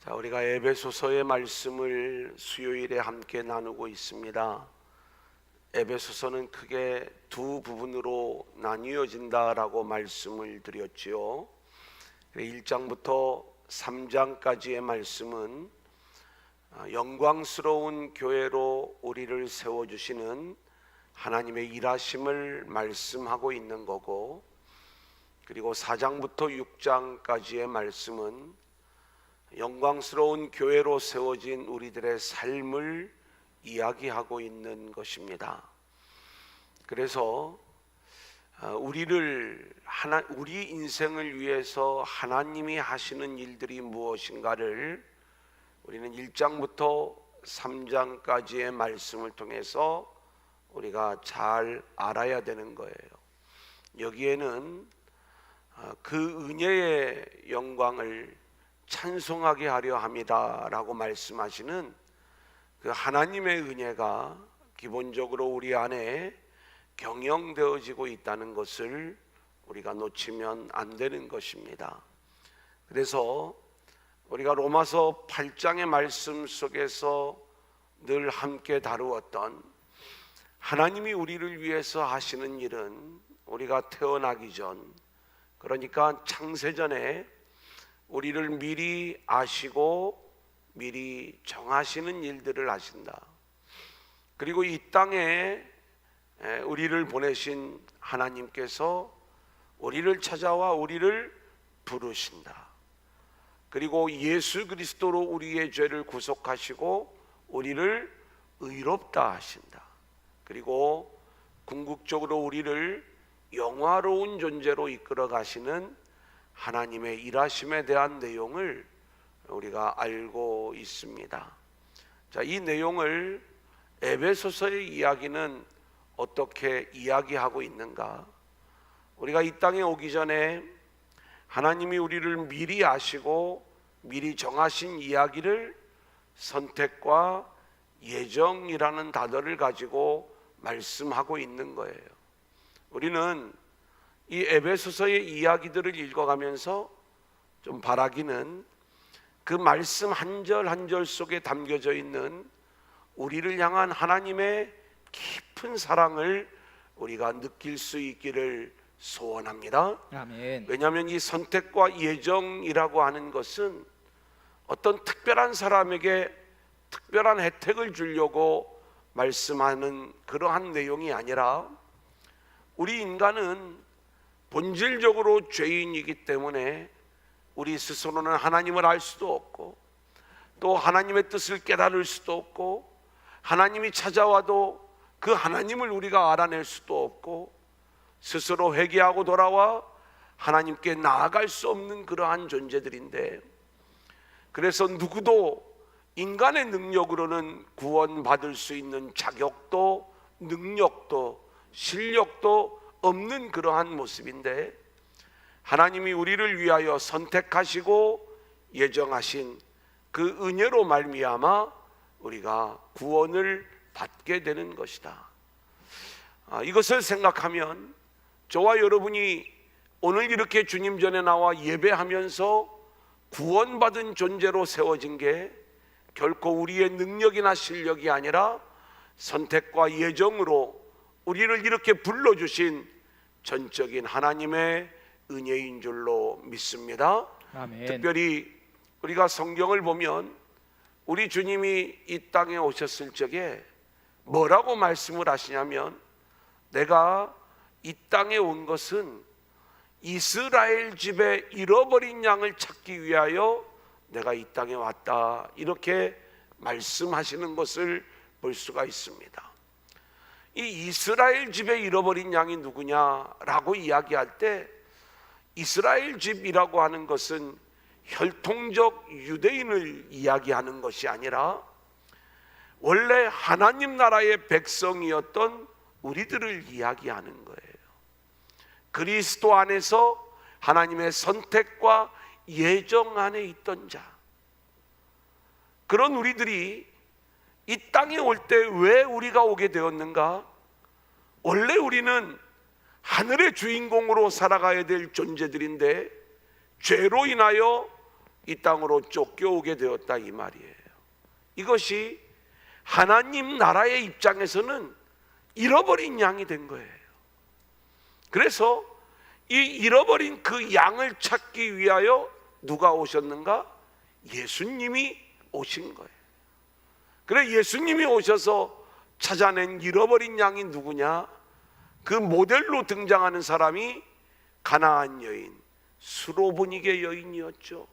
자, 우리가 에베소서의 말씀을 수요일에 함께 나누고 있습니다. 에베소서는 크게 두 부분으로 나뉘어진다라고 말씀을 드렸지요. 1장부터 3장까지의 말씀은 영광스러운 교회로 우리를 세워주시는 하나님의 일하심을 말씀하고 있는 거고, 그리고 4장부터 6장까지의 말씀은 영광스러운 교회로 세워진 우리들의 삶을 이야기하고 있는 것입니다. 그래서 우리 인생을 위해서 하나님이 하시는 일들이 무엇인가를 우리는 1장부터 3장까지의 말씀을 통해서 우리가 잘 알아야 되는 거예요. 여기에는 그 은혜의 영광을 찬송하게 하려 함이다라고 말씀하시는 그 하나님의 은혜가 기본적으로 우리 안에 경영되어지고 있다는 것을 우리가 놓치면 안 되는 것입니다. 그래서 우리가 로마서 8장의 말씀 속에서 늘 함께 다루었던 하나님이 우리를 위해서 하시는 일은 우리가 태어나기 전, 그러니까 창세전에 우리를 미리 아시고 미리 정하시는 일들을 하신다. 그리고 이 땅에 우리를 보내신 하나님께서 우리를 찾아와 우리를 부르신다. 그리고 예수 그리스도로 우리의 죄를 구속하시고 우리를 의롭다 하신다. 그리고 궁극적으로 우리를 영화로운 존재로 이끌어 가시는 하나님의 일하심에 대한 내용을 우리가 알고 있습니다. 자, 이 내용을 에베소서의 이야기는 어떻게 이야기하고 있는가? 우리가 이 땅에 오기 전에 하나님이 우리를 미리 아시고 미리 정하신 이야기를 선택과 예정이라는 단어를 가지고 말씀하고 있는 거예요. 우리는 이 에베소서의 이야기들을 읽어가면서 좀 바라기는 그 말씀 한 절 한 절 속에 담겨져 있는 우리를 향한 하나님의 깊은 사랑을 우리가 느낄 수 있기를 소원합니다. 아멘. 왜냐하면 이 선택과 예정이라고 하는 것은 어떤 특별한 사람에게 특별한 혜택을 주려고 말씀하는 그러한 내용이 아니라, 우리 인간은 본질적으로 죄인이기 때문에 우리 스스로는 하나님을 알 수도 없고, 또 하나님의 뜻을 깨달을 수도 없고, 하나님이 찾아와도 그 하나님을 우리가 알아낼 수도 없고, 스스로 회개하고 돌아와 하나님께 나아갈 수 없는 그러한 존재들인데, 그래서 누구도 인간의 능력으로는 구원받을 수 있는 자격도 능력도 실력도 없는 그러한 모습인데, 하나님이 우리를 위하여 선택하시고 예정하신 그 은혜로 말미암아 우리가 구원을 받게 되는 것이다. 이것을 생각하면 저와 여러분이 오늘 이렇게 주님 전에 나와 예배하면서 구원받은 존재로 세워진 게 결코 우리의 능력이나 실력이 아니라 선택과 예정으로 우리를 이렇게 불러주신 전적인 하나님의 은혜인 줄로 믿습니다. 아멘. 특별히 우리가 성경을 보면 우리 주님이 이 땅에 오셨을 적에 뭐라고 말씀을 하시냐면, 내가 이 땅에 온 것은 이스라엘 집에 잃어버린 양을 찾기 위하여 내가 이 땅에 왔다, 이렇게 말씀하시는 것을 볼 수가 있습니다. 이 이스라엘 집에 잃어버린 양이 누구냐라고 이야기할 때, 이스라엘 집이라고 하는 것은 혈통적 유대인을 이야기하는 것이 아니라 원래 하나님 나라의 백성이었던 우리들을 이야기하는 거예요. 그리스도 안에서 하나님의 선택과 예정 안에 있던 자, 그런 우리들이 이 땅에 올 때 왜 우리가 오게 되었는가? 원래 우리는 하늘의 주인공으로 살아가야 될 존재들인데 죄로 인하여 이 땅으로 쫓겨오게 되었다 이 말이에요. 이것이 하나님 나라의 입장에서는 잃어버린 양이 된 거예요. 그래서 이 잃어버린 그 양을 찾기 위하여 누가 오셨는가? 예수님이 오신 거예요. 그래 예수님이 오셔서 찾아낸 잃어버린 양이 누구냐? 그 모델로 등장하는 사람이 가나안 여인, 수로보니게 여인이었죠.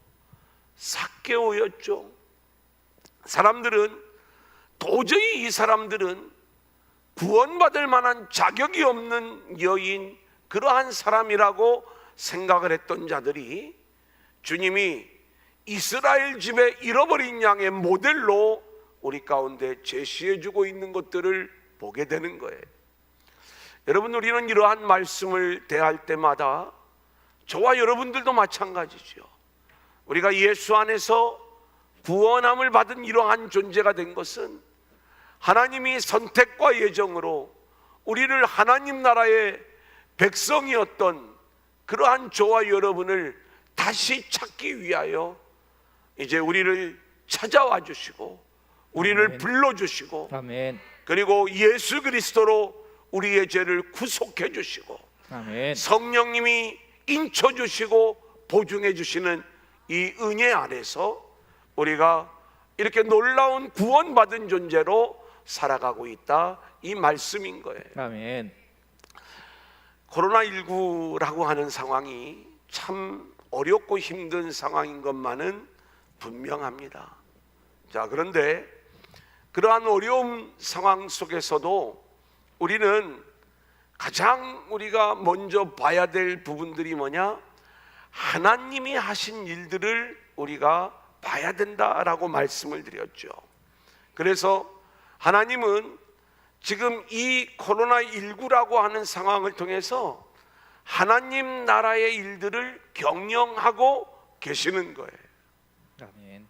삭개오였죠. 사람들은 도저히 이 사람들은 구원받을 만한 자격이 없는 여인, 그러한 사람이라고 생각을 했던 자들이 주님이 이스라엘 집의 잃어버린 양의 모델로 우리 가운데 제시해주고 있는 것들을 보게 되는 거예요. 여러분, 우리는 이러한 말씀을 대할 때마다 저와 여러분들도 마찬가지죠. 우리가 예수 안에서 구원함을 받은 이러한 존재가 된 것은 하나님이 선택과 예정으로 우리를 하나님 나라의 백성이었던 그러한 저와 여러분을 다시 찾기 위하여 이제 우리를 찾아와 주시고 우리를 아멘. 불러주시고 아멘. 그리고 예수 그리스도로 우리의 죄를 구속해 주시고 아멘. 성령님이 인쳐 주시고 보증해 주시는 이 은혜 안에서 우리가 이렇게 놀라운 구원받은 존재로 살아가고 있다 이 말씀인 거예요. 아멘. 코로나19라고 하는 상황이 참 어렵고 힘든 상황인 것만은 분명합니다. 자, 그런데 그러한 어려운 상황 속에서도 우리는 가장 우리가 먼저 봐야 될 부분들이 뭐냐? 하나님이 하신 일들을 우리가 봐야 된다라고 말씀을 드렸죠. 그래서 하나님은 지금 이 코로나19라고 하는 상황을 통해서 하나님 나라의 일들을 경영하고 계시는 거예요. 아멘.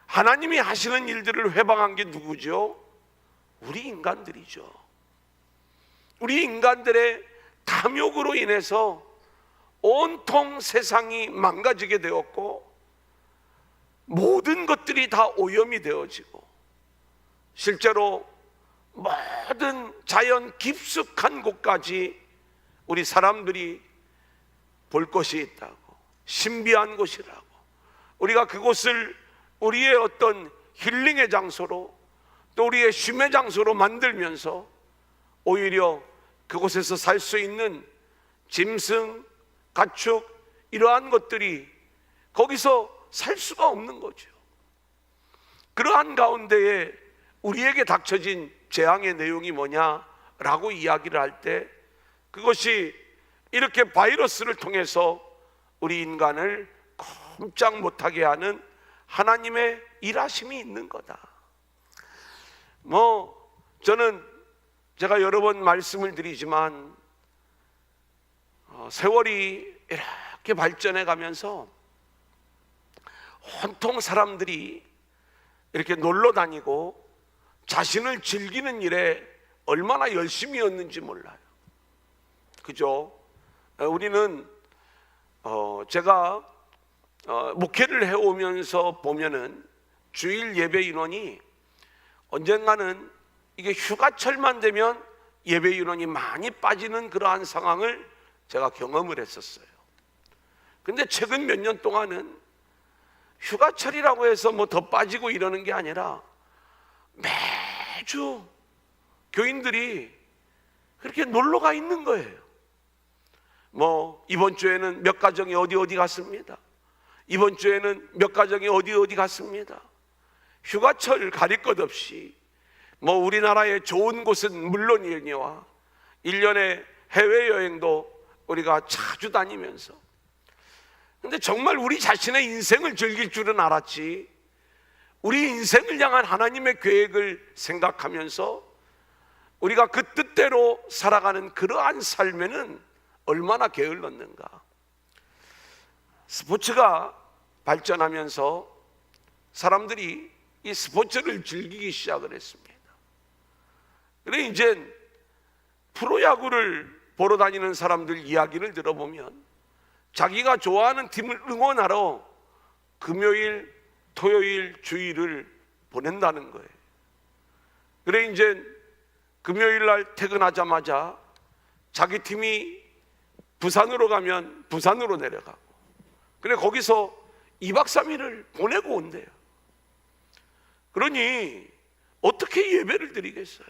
하나님이 하시는 일들을 회방한 게 누구죠? 우리 인간들이죠. 우리 인간들의 탐욕으로 인해서 온통 세상이 망가지게 되었고 모든 것들이 다 오염이 되어지고 실제로 모든 자연 깊숙한 곳까지 우리 사람들이 볼 것이 있다고, 신비한 곳이라고, 우리가 그곳을 우리의 어떤 힐링의 장소로 또 우리의 쉼의 장소로 만들면서 오히려 그곳에서 살 수 있는 짐승, 가축 이러한 것들이 거기서 살 수가 없는 거죠. 그러한 가운데에 우리에게 닥쳐진 재앙의 내용이 뭐냐라고 이야기를 할 때 그것이 이렇게 바이러스를 통해서 우리 인간을 꼼짝 못하게 하는 하나님의 일하심이 있는 거다. 저는 제가 여러 번 말씀을 드리지만 세월이 이렇게 발전해 가면서 온통 사람들이 이렇게 놀러 다니고 자신을 즐기는 일에 얼마나 열심히였는지 몰라요. 그죠? 우리는 제가 목회를 해오면서 보면은 주일 예배 인원이 언젠가는 이게 휴가철만 되면 예배 인원이 많이 빠지는 그러한 상황을 제가 경험을 했었어요. 근데 최근 몇 년 동안은 휴가철이라고 해서 뭐 더 빠지고 이러는 게 아니라 매주 교인들이 그렇게 놀러 가 있는 거예요. 이번 주에는 몇 가정이 어디 갔습니다. 이번 주에는 몇 가정이 어디 갔습니다. 휴가철 가릴 것 없이 우리나라의 좋은 곳은 물론이니와 1년에 해외여행도 우리가 자주 다니면서 근데 정말 우리 자신의 인생을 즐길 줄은 알았지 우리 인생을 향한 하나님의 계획을 생각하면서 우리가 그 뜻대로 살아가는 그러한 삶에는 얼마나 게을렀는가. 스포츠가 발전하면서 사람들이 이 스포츠를 즐기기 시작을 했습니다. 그래 이제 프로야구를 보러 다니는 사람들 이야기를 들어보면 자기가 좋아하는 팀을 응원하러 금요일, 토요일, 주일을 보낸다는 거예요. 그래 이제 금요일 날 퇴근하자마자 자기 팀이 부산으로 가면 부산으로 내려가고, 그래 거기서 2박 3일을 보내고 온대요. 그러니 어떻게 예배를 드리겠어요?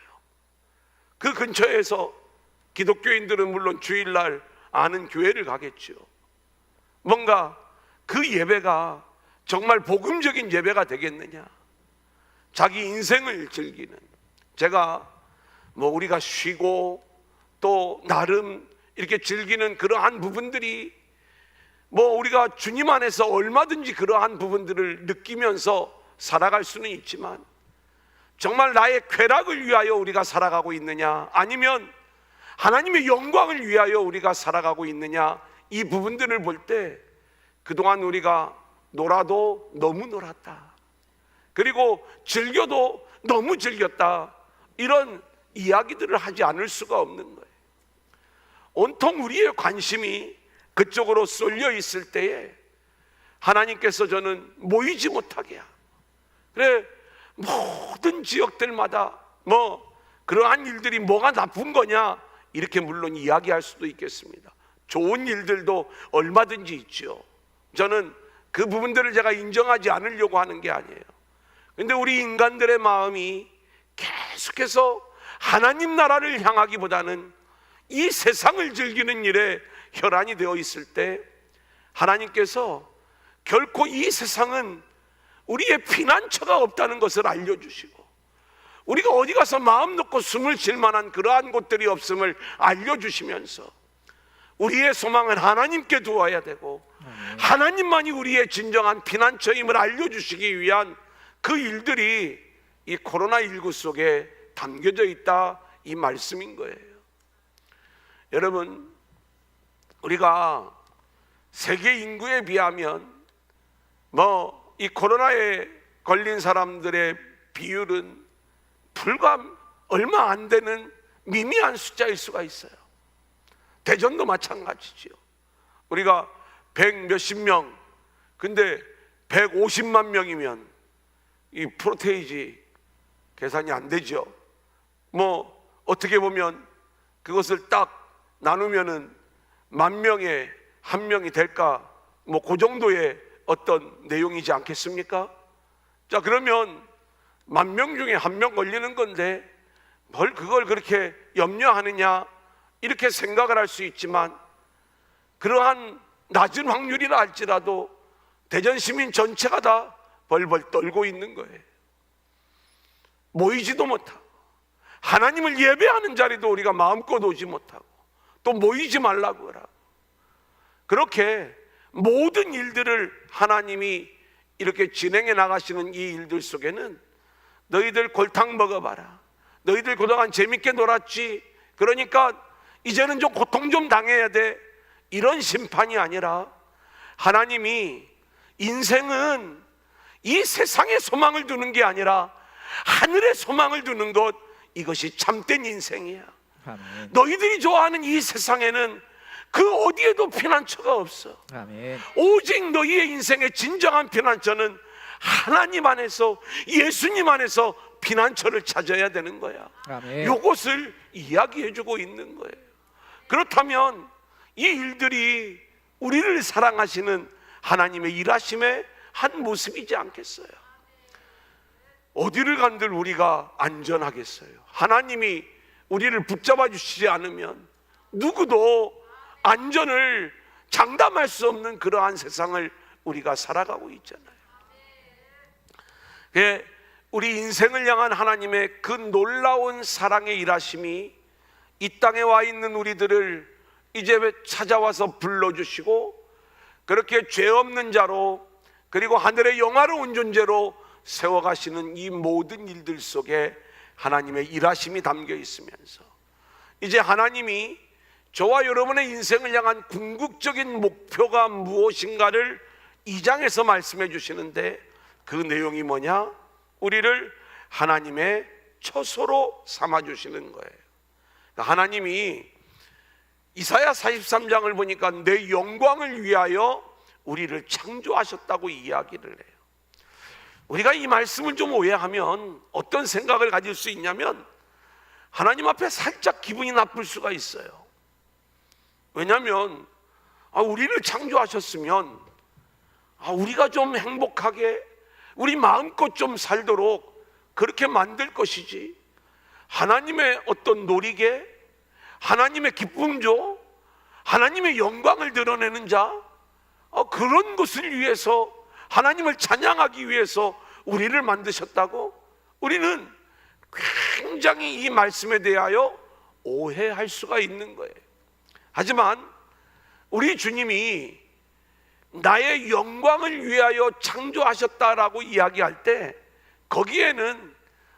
그 근처에서 기독교인들은 물론 주일날 아는 교회를 가겠죠. 뭔가 그 예배가 정말 복음적인 예배가 되겠느냐? 자기 인생을 즐기는, 제가 우리가 쉬고 또 나름 이렇게 즐기는 그러한 부분들이 우리가 주님 안에서 얼마든지 그러한 부분들을 느끼면서 살아갈 수는 있지만, 정말 나의 쾌락을 위하여 우리가 살아가고 있느냐, 아니면 하나님의 영광을 위하여 우리가 살아가고 있느냐, 이 부분들을 볼 때 그동안 우리가 놀아도 너무 놀았다, 그리고 즐겨도 너무 즐겼다, 이런 이야기들을 하지 않을 수가 없는 거예요. 온통 우리의 관심이 그쪽으로 쏠려 있을 때에 하나님께서 저는 모이지 못하게 하고, 그래 모든 지역들마다 그러한 일들이 뭐가 나쁜 거냐, 이렇게 물론 이야기할 수도 있겠습니다. 좋은 일들도 얼마든지 있죠. 저는 그 부분들을 제가 인정하지 않으려고 하는 게 아니에요. 근데 우리 인간들의 마음이 계속해서 하나님 나라를 향하기보다는 이 세상을 즐기는 일에 혈안이 되어 있을 때, 하나님께서 결코 이 세상은 우리의 피난처가 없다는 것을 알려주시고, 우리가 어디 가서 마음 놓고 숨을 쉴 만한 그러한 곳들이 없음을 알려주시면서, 우리의 소망은 하나님께 두어야 되고 하나님만이 우리의 진정한 피난처임을 알려주시기 위한 그 일들이 이 코로나19 속에 담겨져 있다, 이 말씀인 거예요. 여러분, 우리가 세계 인구에 비하면 이 코로나에 걸린 사람들의 비율은 불과 얼마 안 되는 미미한 숫자일 수가 있어요. 대전도 마찬가지죠. 우리가 100 몇십 명, 근데 150만 명이면 이 프로테이지 계산이 안 되죠. 어떻게 보면 그것을 딱 나누면은 10,000명에 1명이 될까, 그 정도의 어떤 내용이지 않겠습니까? 자, 그러면 10,000명 중에 1명 걸리는 건데 뭘 그걸 그렇게 염려하느냐, 이렇게 생각을 할 수 있지만, 그러한 낮은 확률이라 할지라도 대전 시민 전체가 다 벌벌 떨고 있는 거예요. 모이지도 못하고, 하나님을 예배하는 자리도 우리가 마음껏 오지 못하고, 또 모이지 말라고 하라고, 그렇게 모든 일들을 하나님이 이렇게 진행해 나가시는 이 일들 속에는 너희들 골탕 먹어봐라, 너희들 그동안 재밌게 놀았지, 그러니까 이제는 좀 고통 좀 당해야 돼, 이런 심판이 아니라, 하나님이 인생은 이 세상에 소망을 두는 게 아니라 하늘에 소망을 두는 것, 이것이 참된 인생이야. 아멘. 너희들이 좋아하는 이 세상에는 그 어디에도 피난처가 없어. 아멘. 오직 너희의 인생의 진정한 피난처는 하나님 안에서, 예수님 안에서 피난처를 찾아야 되는 거야. 아멘. 이것을 이야기해 주고 있는 거예요. 그렇다면 이 일들이 우리를 사랑하시는 하나님의 일하심의 한 모습이지 않겠어요? 어디를 간들 우리가 안전하겠어요? 하나님이 우리를 붙잡아 주시지 않으면 누구도 안전을 장담할 수 없는 그러한 세상을 우리가 살아가고 있잖아요. 우리 인생을 향한 하나님의 그 놀라운 사랑의 일하심이 이 땅에 와 있는 우리들을 이제 찾아와서 불러주시고, 그렇게 죄 없는 자로, 그리고 하늘의 영화로운 존재로 세워가시는 이 모든 일들 속에 하나님의 일하심이 담겨 있으면서, 이제 하나님이 저와 여러분의 인생을 향한 궁극적인 목표가 무엇인가를 2장에서 말씀해 주시는데, 그 내용이 뭐냐? 우리를 하나님의 처소로 삼아 주시는 거예요. 하나님이 이사야 43장을 보니까 내 영광을 위하여 우리를 창조하셨다고 이야기를 해요. 우리가 이 말씀을 좀 오해하면 어떤 생각을 가질 수 있냐면 하나님 앞에 살짝 기분이 나쁠 수가 있어요. 왜냐하면 우리를 창조하셨으면 우리가 좀 행복하게 우리 마음껏 좀 살도록 그렇게 만들 것이지, 하나님의 어떤 놀이개, 하나님의 기쁨조, 하나님의 영광을 드러내는 자, 그런 것을 위해서, 하나님을 찬양하기 위해서 우리를 만드셨다고? 우리는 굉장히 이 말씀에 대하여 오해할 수가 있는 거예요. 하지만 우리 주님이 나의 영광을 위하여 창조하셨다라고 이야기할 때 거기에는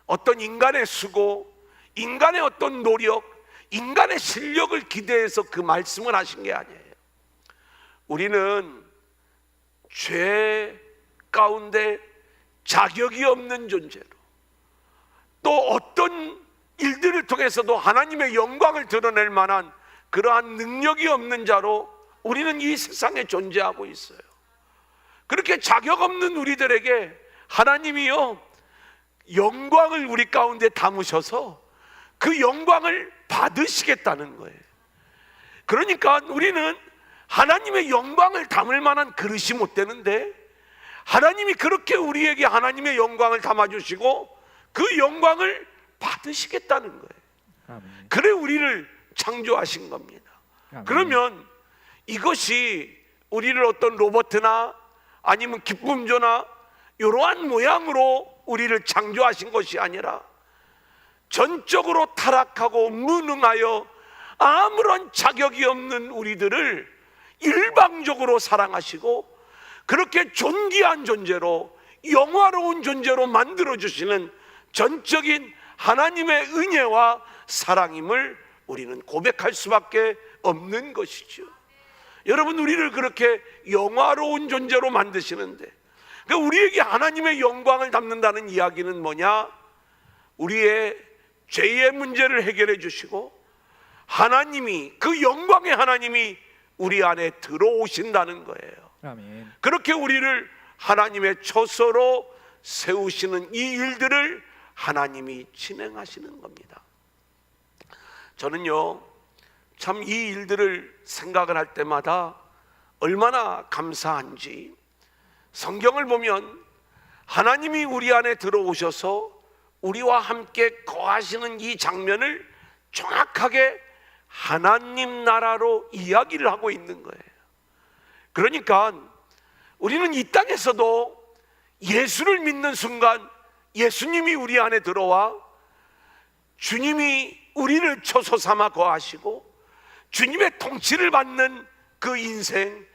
어떤 인간의 수고, 인간의 어떤 노력, 인간의 실력을 기대해서 그 말씀을 하신 게 아니에요. 우리는 죄 가운데 자격이 없는 존재로, 또 어떤 일들을 통해서도 하나님의 영광을 드러낼 만한 그러한 능력이 없는 자로 우리는 이 세상에 존재하고 있어요. 그렇게 자격 없는 우리들에게 하나님이요, 영광을 우리 가운데 담으셔서 그 영광을 받으시겠다는 거예요. 그러니까 우리는 하나님의 영광을 담을 만한 그릇이 못 되는데, 하나님이 그렇게 우리에게 하나님의 영광을 담아주시고 그 영광을 받으시겠다는 거예요. 아멘. 그래 우리를 창조하신 겁니다. 아멘. 그러면 이것이 우리를 어떤 로봇이나 아니면 기쁨조나 이러한 모양으로 우리를 창조하신 것이 아니라 전적으로 타락하고 무능하여 아무런 자격이 없는 우리들을 일방적으로 사랑하시고 그렇게 존귀한 존재로, 영화로운 존재로 만들어주시는 전적인 하나님의 은혜와 사랑임을 우리는 고백할 수밖에 없는 것이죠. 여러분, 우리를 그렇게 영화로운 존재로 만드시는데, 그러니까 우리에게 하나님의 영광을 담는다는 이야기는 뭐냐? 우리의 죄의 문제를 해결해 주시고 하나님이, 그 영광의 하나님이 우리 안에 들어오신다는 거예요. 아멘. 그렇게 우리를 하나님의 처소로 세우시는 이 일들을 하나님이 진행하시는 겁니다. 저는요, 참 이 일들을 생각을 할 때마다 얼마나 감사한지, 성경을 보면 하나님이 우리 안에 들어오셔서 우리와 함께 거하시는 이 장면을 정확하게 하나님 나라로 이야기를 하고 있는 거예요. 그러니까 우리는 이 땅에서도 예수를 믿는 순간 예수님이 우리 안에 들어와 주님이 우리를 처소 삼아 거하시고 주님의 통치를 받는 그 인생,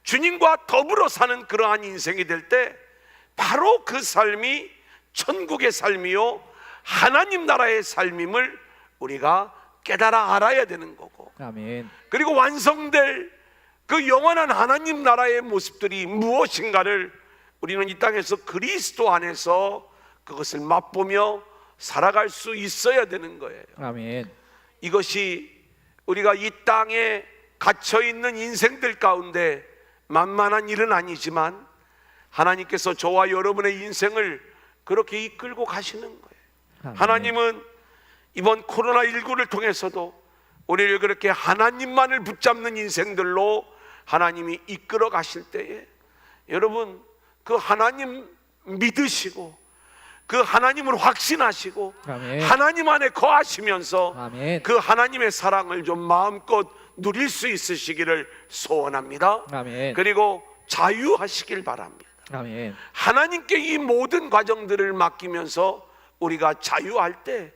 주님과 더불어 사는 그러한 인생이 될 때 바로 그 삶이 천국의 삶이요, 하나님 나라의 삶임을 우리가 깨달아 알아야 되는 거고, 아멘. 그리고 완성될 그 영원한 하나님 나라의 모습들이 무엇인가를 우리는 이 땅에서 그리스도 안에서 그것을 맛보며 살아갈 수 있어야 되는 거예요. 아멘. 이것이 우리가 이 땅에 갇혀 있는 인생들 가운데 만만한 일은 아니지만 하나님께서 저와 여러분의 인생을 그렇게 이끌고 가시는 거예요. 아멘. 하나님은 이번 코로나19를 통해서도 우리를 그렇게 하나님만을 붙잡는 인생들로 하나님이 이끌어 가실 때에 여러분, 그 하나님 믿으시고 그 하나님을 확신하시고 아멘. 하나님 안에 거하시면서 아멘. 그 하나님의 사랑을 좀 마음껏 누릴 수 있으시기를 소원합니다. 아멘. 그리고 자유하시길 바랍니다. 아멘. 하나님께 이 모든 과정들을 맡기면서 우리가 자유할 때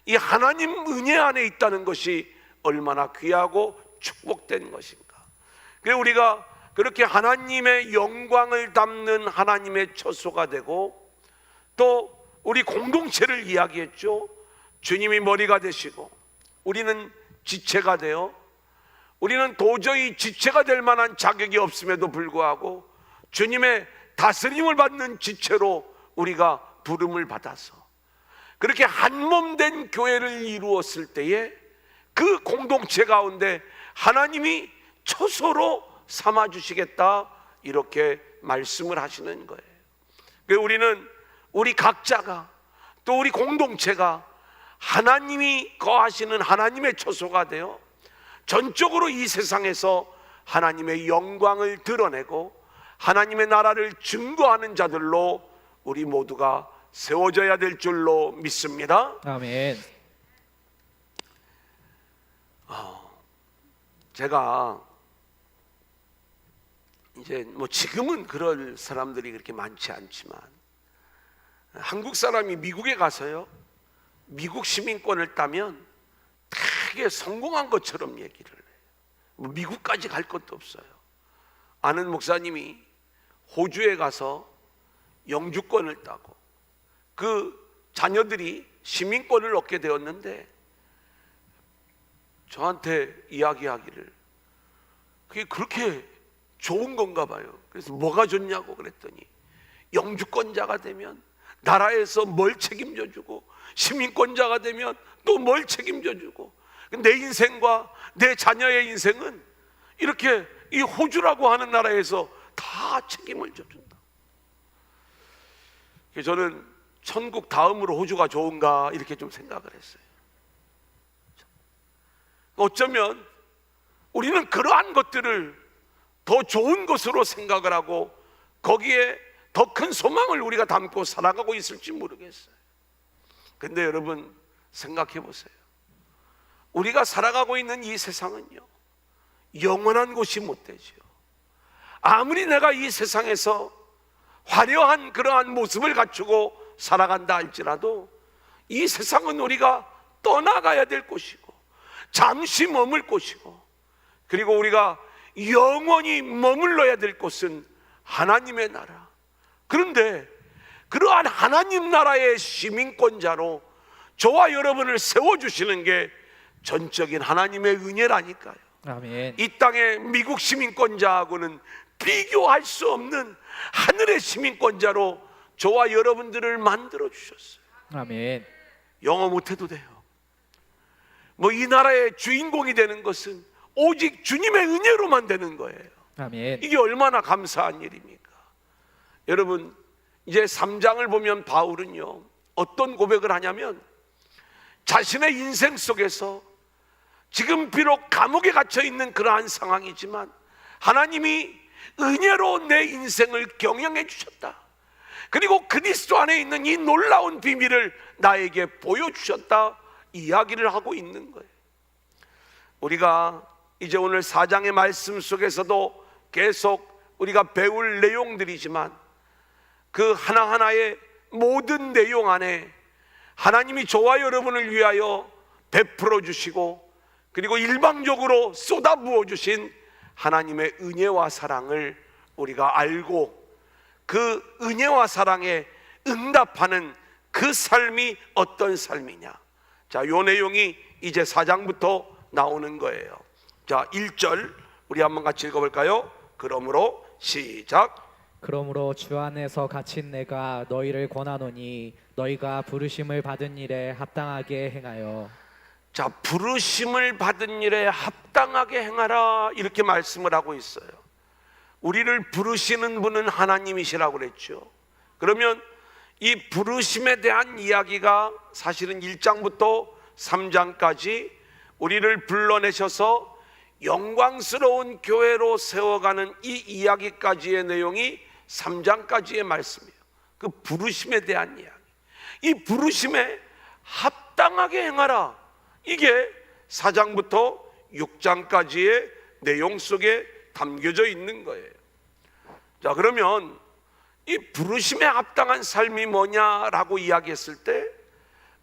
이 하나님 은혜 안에 있다는 것이 얼마나 귀하고 축복된 것인가. 그래서 우리가 그렇게 하나님의 영광을 담는 하나님의 처소가 되고, 또 우리 공동체를 이야기했죠. 주님이 머리가 되시고 우리는 지체가 되어, 우리는 도저히 지체가 될 만한 자격이 없음에도 불구하고 주님의 다스림을 받는 지체로 우리가 부름을 받아서 그렇게 한몸된 교회를 이루었을 때에 그 공동체 가운데 하나님이 처소로 삼아주시겠다 이렇게 말씀을 하시는 거예요. 그래서 우리는 우리 각자가 또 우리 공동체가 하나님이 거하시는 하나님의 처소가 되어 전적으로 이 세상에서 하나님의 영광을 드러내고 하나님의 나라를 증거하는 자들로 우리 모두가 세워져야 될 줄로 믿습니다. 아멘. 제가 이제 지금은 그럴 사람들이 그렇게 많지 않지만 한국 사람이 미국에 가서요, 미국 시민권을 따면 되게 성공한 것처럼 얘기를 해요. 미국까지 갈 것도 없어요. 아는 목사님이 호주에 가서 영주권을 따고 그 자녀들이 시민권을 얻게 되었는데 저한테 이야기하기를 그게 그렇게 좋은 건가 봐요. 그래서 뭐가 좋냐고 그랬더니 영주권자가 되면 나라에서 뭘 책임져 주고 시민권자가 되면 또 뭘 책임져 주고 내 인생과 내 자녀의 인생은 이렇게 이 호주라고 하는 나라에서 다 책임을 져준다. 그래서 저는 천국 다음으로 호주가 좋은가 이렇게 좀 생각을 했어요. 어쩌면 우리는 그러한 것들을 더 좋은 것으로 생각을 하고 거기에 더 큰 소망을 우리가 담고 살아가고 있을지 모르겠어요. 근데 여러분 생각해 보세요. 우리가 살아가고 있는 이 세상은요, 영원한 곳이 못 되죠. 아무리 내가 이 세상에서 화려한 그러한 모습을 갖추고 살아간다 할지라도 이 세상은 우리가 떠나가야 될 곳이고 잠시 머물 곳이고, 그리고 우리가 영원히 머물러야 될 곳은 하나님의 나라. 그런데 그러한 하나님 나라의 시민권자로 저와 여러분을 세워주시는 게 전적인 하나님의 은혜라니까요. 아멘. 이 땅의 미국 시민권자하고는 비교할 수 없는 하늘의 시민권자로 저와 여러분들을 만들어 주셨어요. 아멘. 영어 못해도 돼요. 이 나라의 주인공이 되는 것은 오직 주님의 은혜로만 되는 거예요. 아멘. 이게 얼마나 감사한 일입니까? 여러분, 이제 3장을 보면 바울은요, 어떤 고백을 하냐면 자신의 인생 속에서 지금 비록 감옥에 갇혀 있는 그러한 상황이지만 하나님이 은혜로 내 인생을 경영해 주셨다. 그리고 그리스도 안에 있는 이 놀라운 비밀을 나에게 보여주셨다, 이야기를 하고 있는 거예요. 우리가 이제 오늘 4장의 말씀 속에서도 계속 우리가 배울 내용들이지만 그 하나하나의 모든 내용 안에 하나님이 저와 여러분을 위하여 베풀어 주시고 그리고 일방적으로 쏟아부어 주신 하나님의 은혜와 사랑을 우리가 알고 그 은혜와 사랑에 응답하는 그 삶이 어떤 삶이냐. 자, 요 내용이 이제 4장부터 나오는 거예요. 자, 1절 우리 한번 같이 읽어볼까요? 그러므로 시작. 그러므로 주 안에서 갇힌 내가 너희를 권하노니 너희가 부르심을 받은 일에 합당하게 행하여. 자, 부르심을 받은 일에 합당하게 행하라, 이렇게 말씀을 하고 있어요. 우리를 부르시는 분은 하나님이시라고 그랬죠. 그러면 이 부르심에 대한 이야기가 사실은 1장부터 3장까지 우리를 불러내셔서 영광스러운 교회로 세워가는 이 이야기까지의 내용이 3장까지의 말씀이에요. 그 부르심에 대한 이야기, 이 부르심에 합당하게 행하라, 이게 4장부터 6장까지의 내용 속에 담겨져 있는 거예요. 자, 그러면 이 부르심에 합당한 삶이 뭐냐라고 이야기했을 때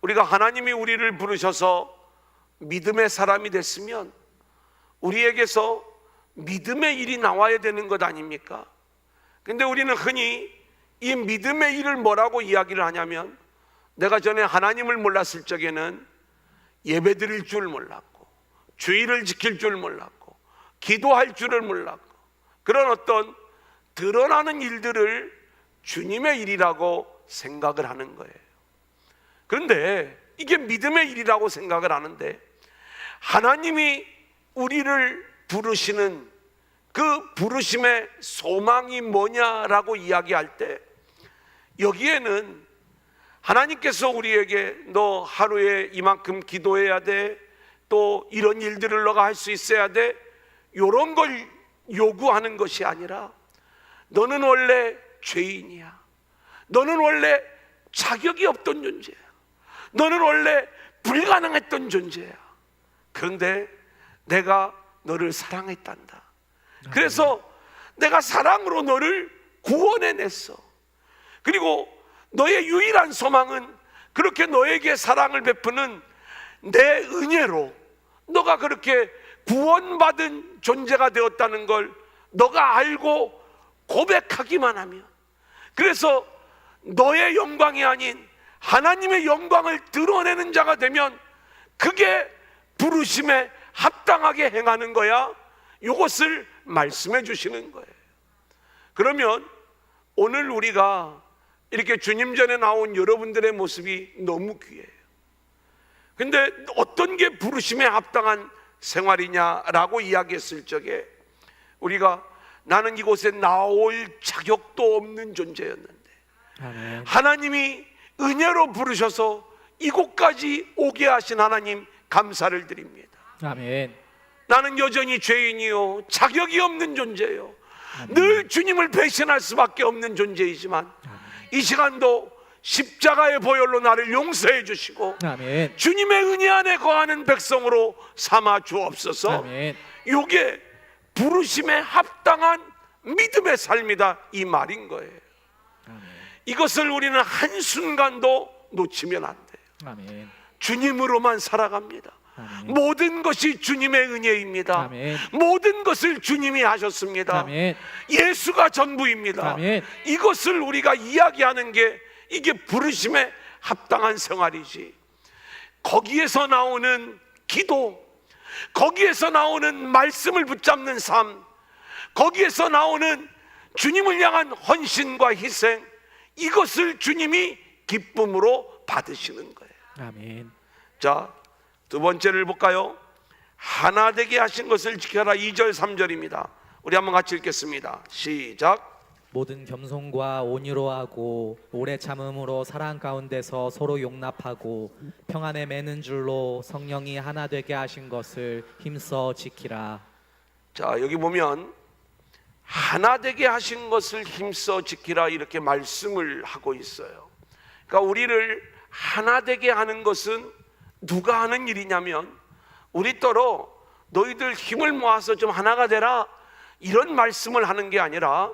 우리가 하나님이 우리를 부르셔서 믿음의 사람이 됐으면 우리에게서 믿음의 일이 나와야 되는 것 아닙니까? 근데 우리는 흔히 이 믿음의 일을 뭐라고 이야기를 하냐면, 내가 전에 하나님을 몰랐을 적에는 예배 드릴 줄 몰랐고 주의를 지킬 줄 몰랐고 기도할 줄을 몰랐고 그런 어떤 드러나는 일들을 주님의 일이라고 생각을 하는 거예요. 그런데 이게 믿음의 일이라고 생각을 하는데 하나님이 우리를 부르시는 그 부르심의 소망이 뭐냐라고 이야기할 때 여기에는 하나님께서 우리에게 너 하루에 이만큼 기도해야 돼, 또 이런 일들을 너가 할 수 있어야 돼, 이런 걸 요구하는 것이 아니라 너는 원래 죄인이야, 너는 원래 자격이 없던 존재야, 너는 원래 불가능했던 존재야. 그런데 내가 너를 사랑했단다. 그래서 내가 사랑으로 너를 구원해냈어. 그리고 너의 유일한 소망은 그렇게 너에게 사랑을 베푸는 내 은혜로 너가 그렇게 구원받은 존재가 되었다는 걸 너가 알고 고백하기만 하면, 그래서 너의 영광이 아닌 하나님의 영광을 드러내는 자가 되면 그게 부르심에 합당하게 행하는 거야. 이것을 말씀해 주시는 거예요. 그러면 오늘 우리가 이렇게 주님 전에 나온 여러분들의 모습이 너무 귀해요. 근데 어떤 게 부르심에 합당한 생활이냐라고 이야기했을 적에 우리가 나는 이곳에 나올 자격도 없는 존재였는데 아멘. 하나님이 은혜로 부르셔서 이곳까지 오게 하신 하나님 감사를 드립니다. 아멘. 나는 여전히 죄인이요, 자격이 없는 존재요, 늘 주님을 배신할 수밖에 없는 존재이지만 이 시간도 십자가의 보혈로 나를 용서해 주시고 아멘. 주님의 은혜 안에 거하는 백성으로 삼아 주옵소서. 아멘. 이게 부르심에 합당한 믿음의 삶이다, 이 말인 거예요. 아멘. 이것을 우리는 한순간도 놓치면 안 돼요. 아멘. 주님으로만 살아갑니다. 아멘. 모든 것이 주님의 은혜입니다. 아멘. 모든 것을 주님이 하셨습니다. 아멘. 예수가 전부입니다. 아멘. 이것을 우리가 이야기하는 게 이게 부르심에 합당한 생활이지. 거기에서 나오는 기도, 거기에서 나오는 말씀을 붙잡는 삶, 거기에서 나오는 주님을 향한 헌신과 희생, 이것을 주님이 기쁨으로 받으시는 거예요. 아멘. 자, 두 번째를 볼까요? 하나 되게 하신 것을 지켜라. 2절 3절입니다. 우리 한번 같이 읽겠습니다. 시작. 모든 겸손과 온유로 하고 오래 참음으로 사랑 가운데서 서로 용납하고 평안에 매는 줄로 성령이 하나 되게 하신 것을 힘써 지키라. 자, 여기 보면 하나 되게 하신 것을 힘써 지키라 이렇게 말씀을 하고 있어요. 그러니까 우리를 하나 되게 하는 것은 누가 하는 일이냐면 우리 떠러 너희들 힘을 모아서 좀 하나가 되라 이런 말씀을 하는 게 아니라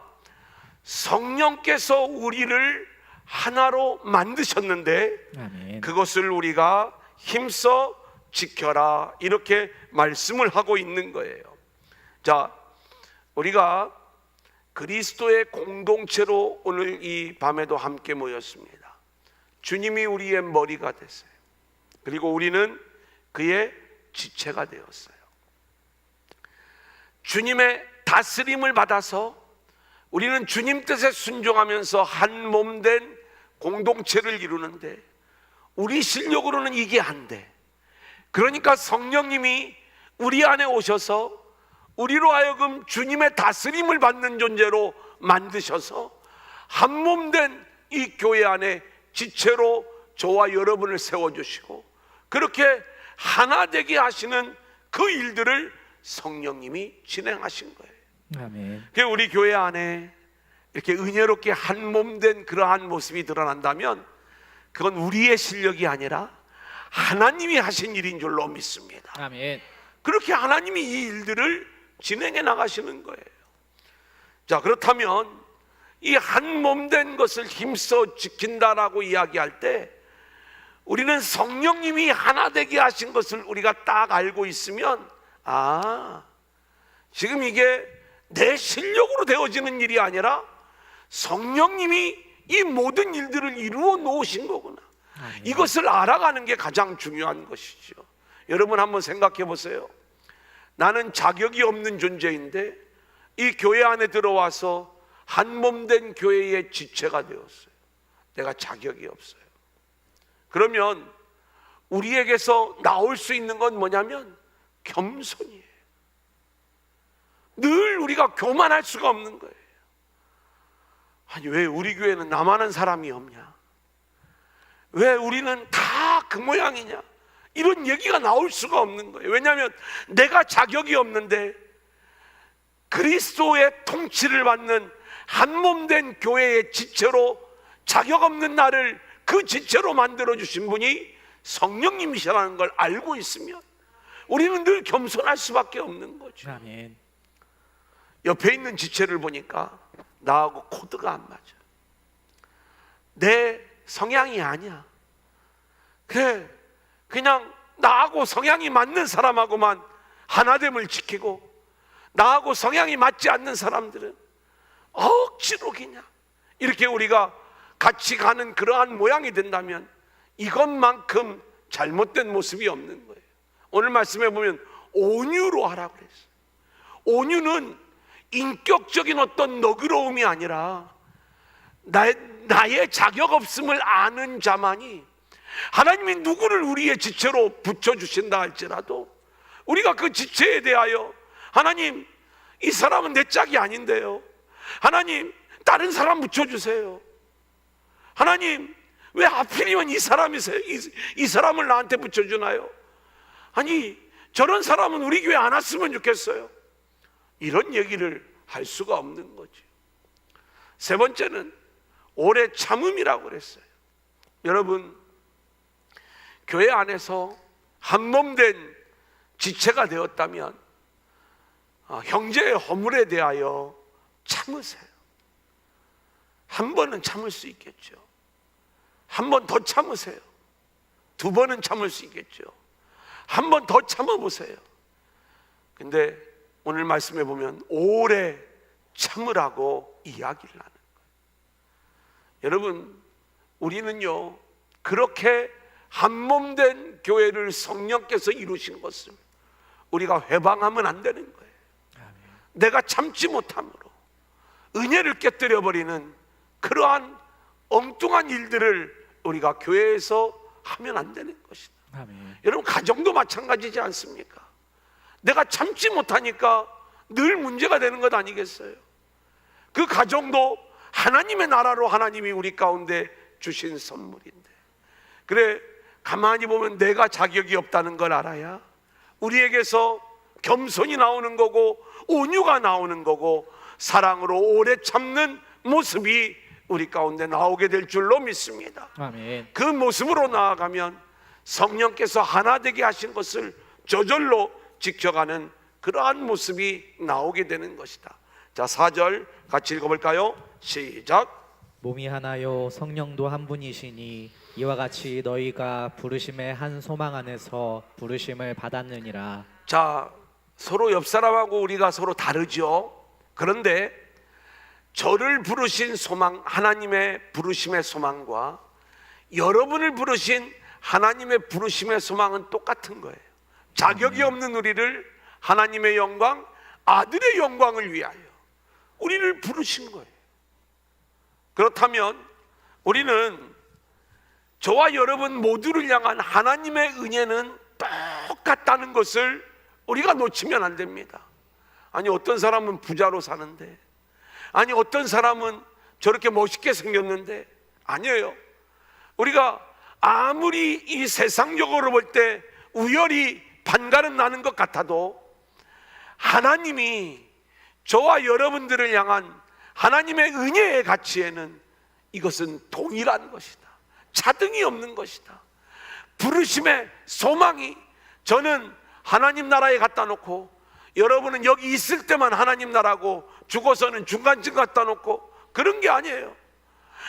성령께서 우리를 하나로 만드셨는데 아멘. 그것을 우리가 힘써 지켜라 이렇게 말씀을 하고 있는 거예요. 자, 우리가 그리스도의 공동체로 오늘 이 밤에도 함께 모였습니다. 주님이 우리의 머리가 됐어요. 그리고 우리는 그의 지체가 되었어요. 주님의 다스림을 받아서 우리는 주님 뜻에 순종하면서 한 몸 된 공동체를 이루는데 우리 실력으로는 이게 안 돼. 그러니까 성령님이 우리 안에 오셔서 우리로 하여금 주님의 다스림을 받는 존재로 만드셔서 한 몸 된 이 교회 안에 지체로 저와 여러분을 세워주시고 그렇게 하나 되게 하시는 그 일들을 성령님이 진행하신 거예요. 아멘. 우리 교회 안에 이렇게 은혜롭게 한 몸 된 그러한 모습이 드러난다면 그건 우리의 실력이 아니라 하나님이 하신 일인 줄로 믿습니다. 아멘. 그렇게 하나님이 이 일들을 진행해 나가시는 거예요. 자, 그렇다면 이 한 몸 된 것을 힘써 지킨다라고 이야기할 때 우리는 성령님이 하나 되게 하신 것을 우리가 딱 알고 있으면 지금 이게 내 실력으로 되어지는 일이 아니라 성령님이 이 모든 일들을 이루어 놓으신 거구나. 이것을 알아가는 게 가장 중요한 것이죠. 여러분 한번 생각해 보세요. 나는 자격이 없는 존재인데 이 교회 안에 들어와서 한 몸 된 교회의 지체가 되었어요. 내가 자격이 없어요. 그러면 우리에게서 나올 수 있는 건 뭐냐면 겸손이에요. 늘 우리가 교만할 수가 없는 거예요. 아니, 왜 우리 교회는 나만 한 사람이 없냐? 왜 우리는 다 그 모양이냐? 이런 얘기가 나올 수가 없는 거예요. 왜냐하면 내가 자격이 없는데 그리스도의 통치를 받는 한몸된 교회의 지체로 자격 없는 나를 그 지체로 만들어 주신 분이 성령님이시라는 걸 알고 있으면 우리는 늘 겸손할 수밖에 없는 거죠. 아멘. 옆에 있는 지체를 보니까 나하고 코드가 안 맞아. 내 성향이 아니야. 그래, 그냥 나하고 성향이 맞는 사람하고만 하나됨을 지키고 나하고 성향이 맞지 않는 사람들은 억지로 그냥 이렇게 우리가 같이 가는 그러한 모양이 된다면 이것만큼 잘못된 모습이 없는 거예요. 오늘 말씀해 보면 온유로 하라고 그랬어요. 온유는 인격적인 어떤 너그러움이 아니라 나의 자격 없음을 아는 자만이 하나님이 누구를 우리의 지체로 붙여주신다 할지라도 우리가 그 지체에 대하여 하나님, 이 사람은 내 짝이 아닌데요. 하나님, 다른 사람 붙여주세요. 하나님, 왜 하필이면 이 사람이세요? 이 사람을 나한테 붙여주나요? 아니, 저런 사람은 우리 교회 안 왔으면 좋겠어요. 이런 얘기를 할 수가 없는 거죠. 세 번째는 오래 참음이라고 그랬어요. 여러분, 교회 안에서 한몸된 지체가 되었다면 형제의 허물에 대하여 참으세요. 한 번은 참을 수 있겠죠. 한 번 더 참으세요. 두 번은 참을 수 있겠죠. 한 번 더 참아보세요. 근데 오늘 말씀해 보면 오래 참으라고 이야기를 하는 거예요. 여러분, 우리는요 그렇게 한몸된 교회를 성령께서 이루신 것을 우리가 회방하면 안 되는 거예요. 내가 참지 못함으로 은혜를 깨뜨려 버리는 그러한 엉뚱한 일들을 우리가 교회에서 하면 안 되는 것이다. 아멘. 여러분, 가정도 마찬가지지 않습니까? 내가 참지 못하니까 늘 문제가 되는 것 아니겠어요? 그 가정도 하나님의 나라로 하나님이 우리 가운데 주신 선물인데, 그래, 가만히 보면 내가 자격이 없다는 걸 알아야 우리에게서 겸손이 나오는 거고 온유가 나오는 거고 사랑으로 오래 참는 모습이 우리 가운데 나오게 될 줄로 믿습니다. 아멘. 그 모습으로 나아가면 성령께서 하나 되게 하신 것을 저절로 지켜가는 그러한 모습이 나오게 되는 것이다. 자, 4절 같이 읽어볼까요? 시작. 몸이 하나요 성령도 한 분이시니 이와 같이 너희가 부르심의 한 소망 안에서 부르심을 받았느니라. 자, 서로 옆 사람하고 우리가 서로 다르죠. 그런데 저를 부르신 소망, 하나님의 부르심의 소망과 여러분을 부르신 하나님의 부르심의 소망은 똑같은 거예요. 자격이 없는 우리를 하나님의 영광, 아들의 영광을 위하여 우리를 부르신 거예요. 그렇다면 우리는 저와 여러분 모두를 향한 하나님의 은혜는 똑같다는 것을 우리가 놓치면 안 됩니다. 아니, 어떤 사람은 부자로 사는데, 아니, 어떤 사람은 저렇게 멋있게 생겼는데, 아니에요. 우리가 아무리 이 세상적으로 볼 때 우열이 반가름 나는 것 같아도 하나님이 저와 여러분들을 향한 하나님의 은혜의 가치에는 이것은 동일한 것이다. 차등이 없는 것이다. 부르심의 소망이, 저는 하나님 나라에 갖다 놓고 여러분은 여기 있을 때만 하나님 나라고 죽어서는 중간쯤 갖다 놓고 그런 게 아니에요.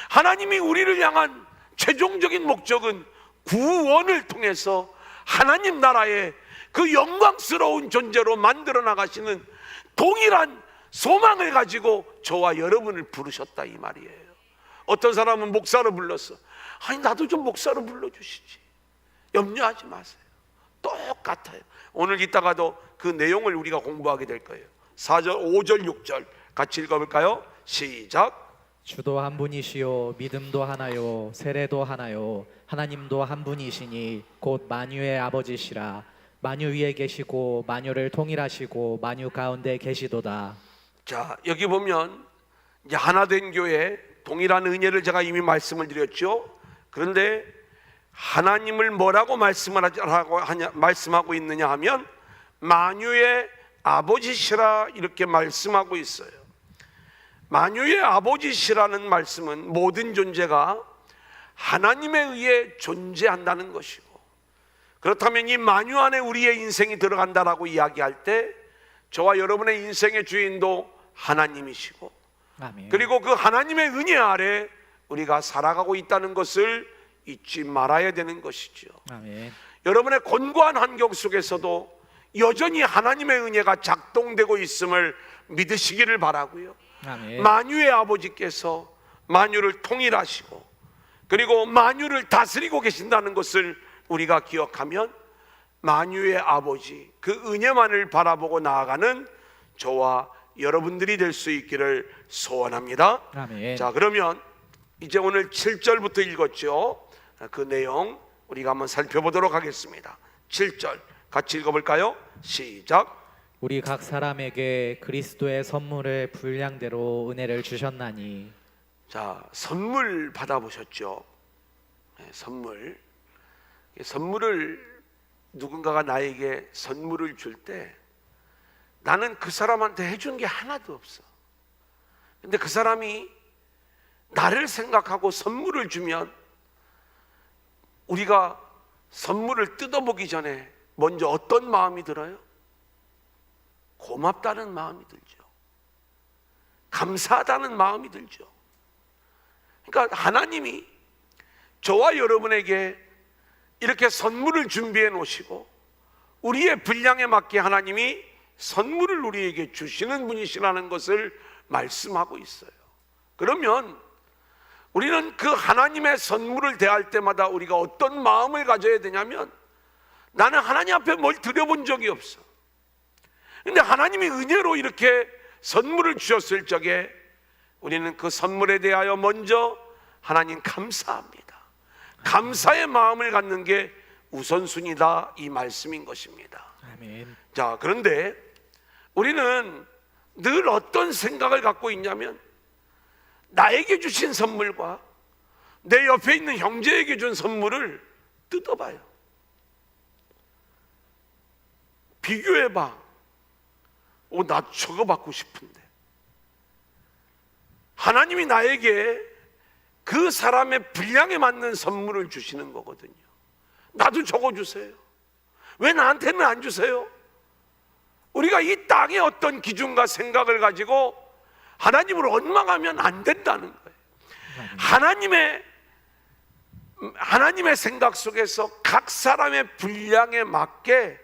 하나님이 우리를 향한 최종적인 목적은 구원을 통해서 하나님 나라의 그 영광스러운 존재로 만들어 나가시는 동일한 소망을 가지고 저와 여러분을 부르셨다, 이 말이에요. 어떤 사람은 목사로 불렀어. 아니, 나도 좀 목사로 불러주시지. 염려하지 마세요. 똑같아요. 오늘 이따가도 그 내용을 우리가 공부하게 될 거예요. 4절, 5절, 6절 같이 읽어볼까요? 시작. 주도 한 분이시요 믿음도 하나요 세례도 하나요 하나님도 한 분이시니 곧 만유의 아버지시라. 만유 위에 계시고 만유를 통일하시고 만유 가운데 계시도다. 자, 여기 보면 이제 하나된 교회, 동일한 은혜를 제가 이미 말씀을 드렸죠. 그런데 하나님을 뭐라고 말씀하고 있느냐 하면 만유의 아버지시라 이렇게 말씀하고 있어요. 만유의 아버지시라는 말씀은 모든 존재가 하나님에 의해 존재한다는 것이고, 그렇다면 이 만유 안에 우리의 인생이 들어간다라고 이야기할 때 저와 여러분의 인생의 주인도 하나님이시고, 아멘. 그리고 그 하나님의 은혜 아래 우리가 살아가고 있다는 것을 잊지 말아야 되는 것이죠. 아멘. 여러분의 곤고한 환경 속에서도 여전히 하나님의 은혜가 작동되고 있음을 믿으시기를 바라고요. 아멘. 만유의 아버지께서 만유를 통일하시고 그리고 만유를 다스리고 계신다는 것을 우리가 기억하면 만유의 아버지, 그 은혜만을 바라보고 나아가는 저와 여러분들이 될 수 있기를 소원합니다. 아멘. 자, 그러면 이제 오늘 7절부터 읽었죠. 그 내용 우리가 한번 살펴보도록 하겠습니다. 7절 같이 읽어볼까요? 시작. 우리 각 사람에게 그리스도의 선물을 분량대로 은혜를 주셨나니. 자, 선물 받아보셨죠? 네, 선물을 누군가가 나에게 선물을 줄 때 나는 그 사람한테 해준 게 하나도 없어. 근데 그 사람이 나를 생각하고 선물을 주면 우리가 선물을 뜯어보기 전에 먼저 어떤 마음이 들어요? 고맙다는 마음이 들죠. 감사하다는 마음이 들죠. 그러니까 하나님이 저와 여러분에게 이렇게 선물을 준비해 놓으시고 우리의 분량에 맞게 하나님이 선물을 우리에게 주시는 분이시라는 것을 말씀하고 있어요. 그러면 우리는 그 하나님의 선물을 대할 때마다 우리가 어떤 마음을 가져야 되냐면, 나는 하나님 앞에 뭘 드려본 적이 없어. 근데 하나님이 은혜로 이렇게 선물을 주셨을 적에 우리는 그 선물에 대하여 먼저 하나님 감사합니다. 감사의 마음을 갖는 게 우선순위다, 이 말씀인 것입니다. 아멘. 자, 그런데 우리는 늘 어떤 생각을 갖고 있냐면, 나에게 주신 선물과 내 옆에 있는 형제에게 준 선물을 뜯어봐요. 비교해봐. 나 저거 받고 싶은데. 하나님이 나에게 그 사람의 분량에 맞는 선물을 주시는 거거든요. 나도 저거 주세요. 왜 나한테는 안 주세요? 우리가 이 땅의 어떤 기준과 생각을 가지고 하나님을 원망하면 안 된다는 거예요. 하나님의 생각 속에서 각 사람의 분량에 맞게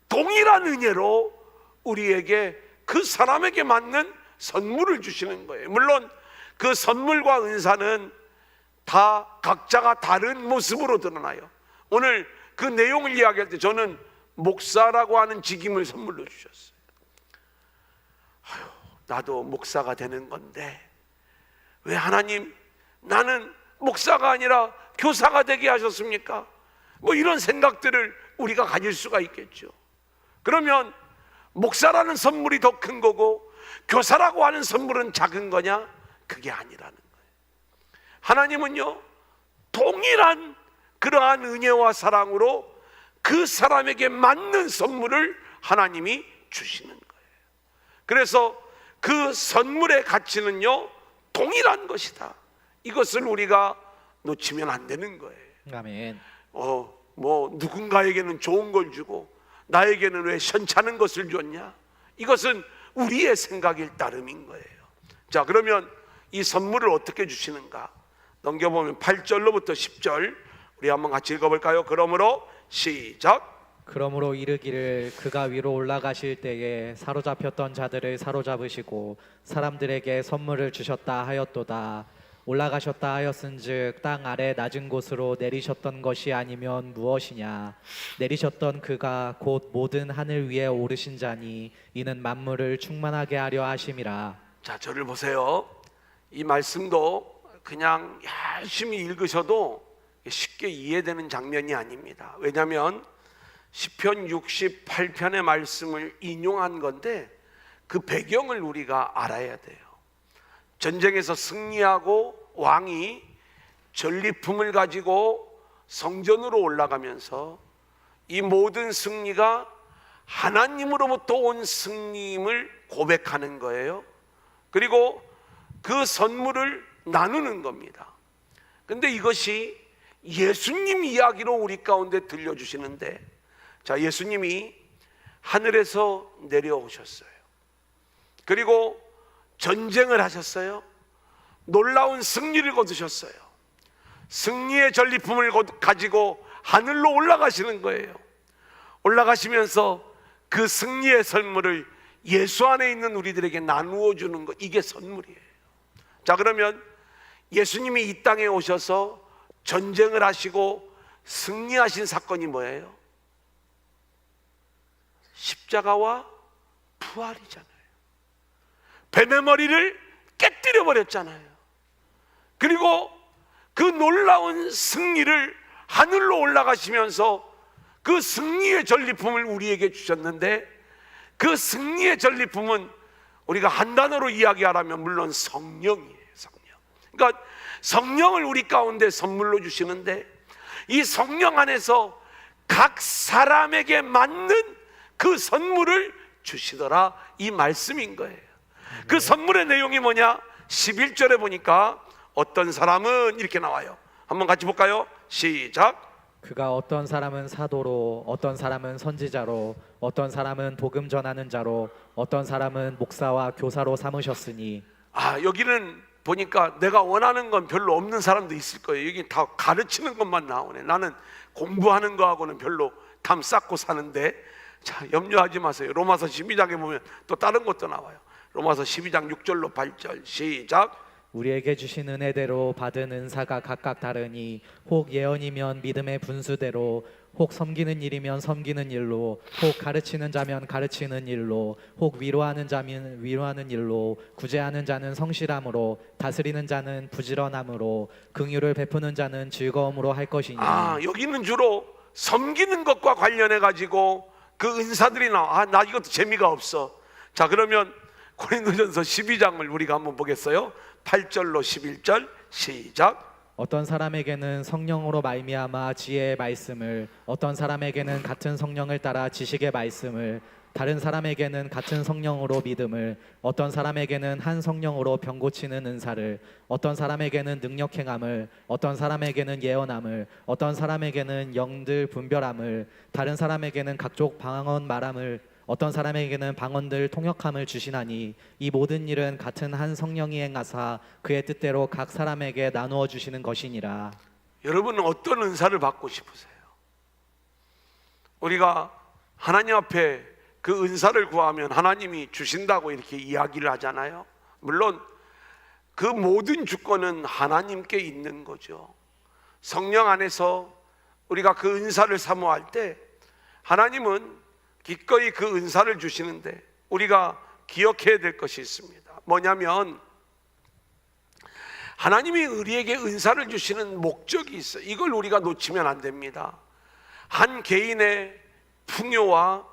동일한 은혜로 우리에게 그 사람에게 맞는 선물을 주시는 거예요. 물론 그 선물과 은사는 다 각자가 다른 모습으로 드러나요. 오늘 그 내용을 이야기할 때 저는 목사라고 하는 직임을 선물로 주셨어요. 나도 목사가 되는 건데 왜 하나님 나는 목사가 아니라 교사가 되게 하셨습니까? 뭐 이런 생각들을 우리가 가질 수가 있겠죠. 그러면 목사라는 선물이 더 큰 거고 교사라고 하는 선물은 작은 거냐? 그게 아니라는 거예요. 하나님은요, 동일한 그러한 은혜와 사랑으로 그 사람에게 맞는 선물을 하나님이 주시는 거예요. 그래서 그 선물의 가치는요, 동일한 것이다. 이것을 우리가 놓치면 안 되는 거예요. 아멘. 누군가에게는 좋은 걸 주고 나에게는 왜 현찮은 것을 줬냐? 이것은 우리의 생각일 따름인 거예요. 자, 그러면 이 선물을 어떻게 주시는가? 넘겨보면 8절로부터 10절 우리 한번 같이 읽어볼까요? 그러므로 시작. 그러므로 이르기를 그가 위로 올라가실 때에 사로잡혔던 자들을 사로잡으시고 사람들에게 선물을 주셨다 하였도다. 올라가셨다 하였은즉 땅 아래 낮은 곳으로 내리셨던 것이 아니면 무엇이냐? 내리셨던 그가 곧 모든 하늘 위에 오르신 자니 이는 만물을 충만하게 하려 하심이라. 자, 저를 보세요. 이 말씀도 그냥 열심히 읽으셔도 쉽게 이해되는 장면이 아닙니다. 왜냐하면 시편 68편의 말씀을 인용한 건데 그 배경을 우리가 알아야 돼요. 전쟁에서 승리하고 왕이 전리품을 가지고 성전으로 올라가면서 이 모든 승리가 하나님으로부터 온 승리임을 고백하는 거예요. 그리고 그 선물을 나누는 겁니다. 근데 이것이 예수님 이야기로 우리 가운데 들려주시는데, 자, 예수님이 하늘에서 내려오셨어요. 그리고 전쟁을 하셨어요. 놀라운 승리를 거두셨어요. 승리의 전리품을 가지고 하늘로 올라가시는 거예요. 올라가시면서 그 승리의 선물을 예수 안에 있는 우리들에게 나누어 주는 것, 이게 선물이에요. 자, 그러면 예수님이 이 땅에 오셔서 전쟁을 하시고 승리하신 사건이 뭐예요? 십자가와 부활이잖아요. 뱀의 머리를 깨뜨려 버렸잖아요. 그리고 그 놀라운 승리를 하늘로 올라가시면서 그 승리의 전리품을 우리에게 주셨는데, 그 승리의 전리품은 우리가 한 단어로 이야기하라면 물론 성령이에요. 성령. 그러니까 성령을 우리 가운데 선물로 주시는데, 이 성령 안에서 각 사람에게 맞는 그 선물을 주시더라, 이 말씀인 거예요. 그 선물의 내용이 뭐냐? 11절에 보니까 어떤 사람은 이렇게 나와요. 한번 같이 볼까요? 시작. 그가 어떤 사람은 사도로, 어떤 사람은 선지자로, 어떤 사람은 복음 전하는 자로, 어떤 사람은 목사와 교사로 삼으셨으니. 여기는 보니까 내가 원하는 건 별로 없는 사람도 있을 거예요. 여기 다 가르치는 것만 나오네. 나는 공부하는 거하고는 별로 담 쌓고 사는데, 자, 염려하지 마세요. 로마서 12장에 보면 또 다른 것도 나와요. 로마서 12장 6절로 8절 시작. 우리에게 주신 은혜대로 받은 은사가 각각 다르니, 혹 예언이면 믿음의 분수대로, 혹 섬기는 일이면 섬기는 일로, 혹 가르치는 자면 가르치는 일로, 혹 위로하는 자면 위로하는 일로, 구제하는 자는 성실함으로, 다스리는 자는 부지런함으로, 긍휼을 베푸는 자는 즐거움으로 할 것이니. 여기는 주로 섬기는 것과 관련해 가지고 그 은사들이 나와. 나 이것도 재미가 없어. 자, 그러면 고린도전서 12장을 우리가 한번 보겠어요. 8절로 11절 시작. 어떤 사람에게는 성령으로 말미암아 지혜의 말씀을, 어떤 사람에게는 같은 성령을 따라 지식의 말씀을, 다른 사람에게는 같은 성령으로 믿음을, 어떤 사람에게는 한 성령으로 병 고치는 은사를, 어떤 사람에게는 능력 행함을, 어떤 사람에게는 예언함을, 어떤 사람에게는 영들 분별함을, 다른 사람에게는 각종 방언 말함을, 어떤 사람에게는 방언들 통역함을 주시나니, 이 모든 일은 같은 한 성령이 행하사 그의 뜻대로 각 사람에게 나누어 주시는 것이니라. 여러분은 어떤 은사를 받고 싶으세요? 우리가 하나님 앞에 그 은사를 구하면 하나님이 주신다고 이렇게 이야기를 하잖아요. 물론 그 모든 주권은 하나님께 있는 거죠. 성령 안에서 우리가 그 은사를 사모할 때 하나님은 기꺼이 그 은사를 주시는데, 우리가 기억해야 될 것이 있습니다. 뭐냐면 하나님이 우리에게 은사를 주시는 목적이 있어요. 이걸 우리가 놓치면 안 됩니다. 한 개인의 풍요와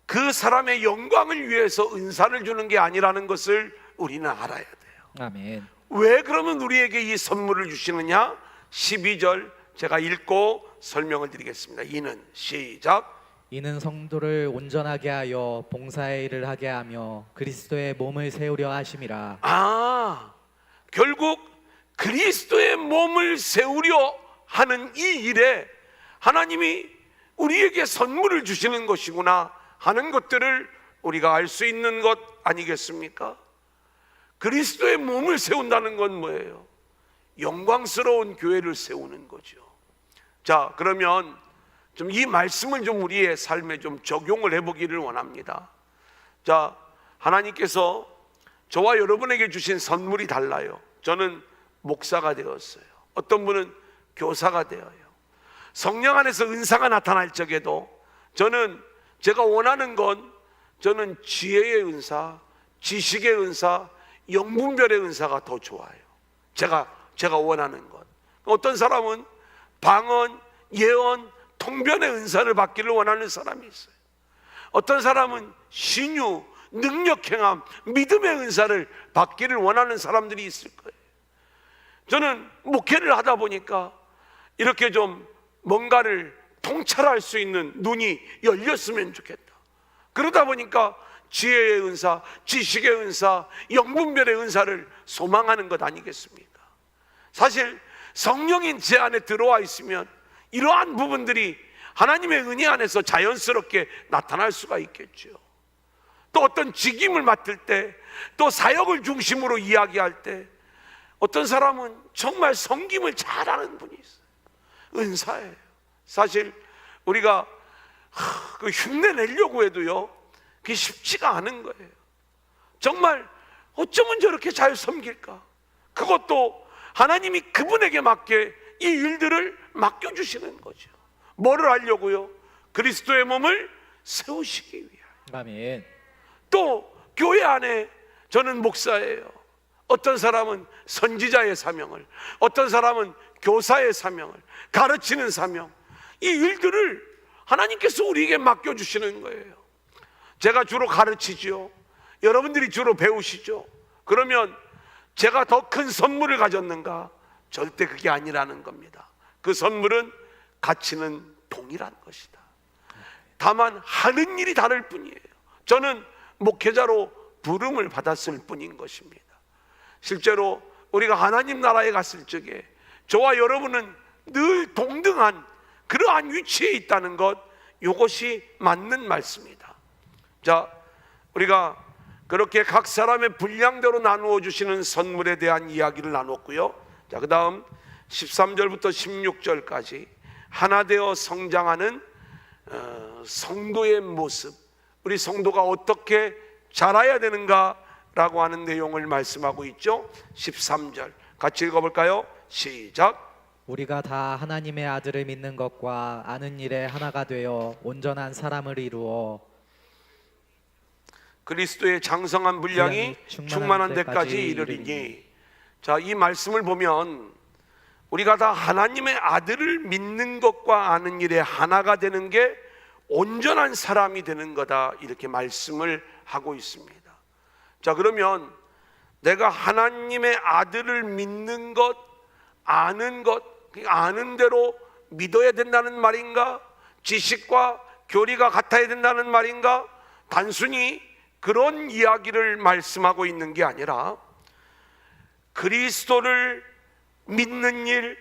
그 사람의 영광을 위해서 은사를 주는 게 아니라는 것을 우리는 알아야 돼요. 아멘. 왜 그러면 우리에게 이 선물을 주시느냐? 12절 제가 읽고 설명을 드리겠습니다. 이는 시작. 이는 성도를 온전하게 하여 봉사의 일을 하게 하며 그리스도의 몸을 세우려 하심이라. 결국 그리스도의 몸을 세우려 하는 이 일에 하나님이 우리에게 선물을 주시는 것이구나 하는 것들을 우리가 알 수 있는 것 아니겠습니까? 그리스도의 몸을 세운다는 건 뭐예요? 영광스러운 교회를 세우는 거죠. 자, 그러면 좀 이 말씀을 좀 우리의 삶에 좀 적용을 해보기를 원합니다. 자, 하나님께서 저와 여러분에게 주신 선물이 달라요. 저는 목사가 되었어요. 어떤 분은 교사가 되어요. 성령 안에서 은사가 나타날 적에도 저는 제가 원하는 건 저는 지혜의 은사, 지식의 은사, 영분별의 은사가 더 좋아요. 제가 원하는 것. 어떤 사람은 방언, 예언, 통변의 은사를 받기를 원하는 사람이 있어요. 어떤 사람은 신유, 능력행함, 믿음의 은사를 받기를 원하는 사람들이 있을 거예요. 저는 목회를 하다 보니까 이렇게 좀 뭔가를 통찰할 수 있는 눈이 열렸으면 좋겠다. 그러다 보니까 지혜의 은사, 지식의 은사, 영분별의 은사를 소망하는 것 아니겠습니까? 사실 성령인 제 안에 들어와 있으면 이러한 부분들이 하나님의 은혜 안에서 자연스럽게 나타날 수가 있겠죠. 또 어떤 직임을 맡을 때, 또 사역을 중심으로 이야기할 때 어떤 사람은 정말 섬김을 잘하는 분이 있어요. 은사예요. 사실 우리가 그 흉내 내려고 해도요, 그게 쉽지가 않은 거예요. 정말 어쩌면 저렇게 잘 섬길까? 그것도 하나님이 그분에게 맞게 이 일들을 맡겨주시는 거죠. 뭐를 하려고요? 그리스도의 몸을 세우시기 위하여. 아멘. 또 교회 안에 저는 목사예요. 어떤 사람은 선지자의 사명을, 어떤 사람은 교사의 사명을, 가르치는 사명, 이 일들을 하나님께서 우리에게 맡겨주시는 거예요. 제가 주로 가르치죠. 여러분들이 주로 배우시죠. 그러면 제가 더 큰 선물을 가졌는가? 절대 그게 아니라는 겁니다. 그 선물은 가치는 동일한 것이다. 다만 하는 일이 다를 뿐이에요. 저는 목회자로 부름을 받았을 뿐인 것입니다. 실제로 우리가 하나님 나라에 갔을 적에 저와 여러분은 늘 동등한 그러한 위치에 있다는 것, 이것이 맞는 말씀이다. 자, 우리가 그렇게 각 사람의 분량대로 나누어 주시는 선물에 대한 이야기를 나눴고요. 자, 그 다음 13절부터 16절까지 하나 되어 성장하는 성도의 모습, 우리 성도가 어떻게 자라야 되는가라고 하는 내용을 말씀하고 있죠. 13절 같이 읽어볼까요? 시작. 우리가 다 하나님의 아들을 믿는 것과 아는 일에 하나가 되어 온전한 사람을 이루어 그리스도의 장성한 분량이 충만한 데까지 이르리니. 자, 이 말씀을 보면 우리가 다 하나님의 아들을 믿는 것과 아는 일에 하나가 되는 게 온전한 사람이 되는 거다, 이렇게 말씀을 하고 있습니다. 자, 그러면 내가 하나님의 아들을 믿는 것, 아는 것, 아는 대로 믿어야 된다는 말인가? 지식과 교리가 같아야 된다는 말인가? 단순히 그런 이야기를 말씀하고 있는 게 아니라 그리스도를 믿는 일,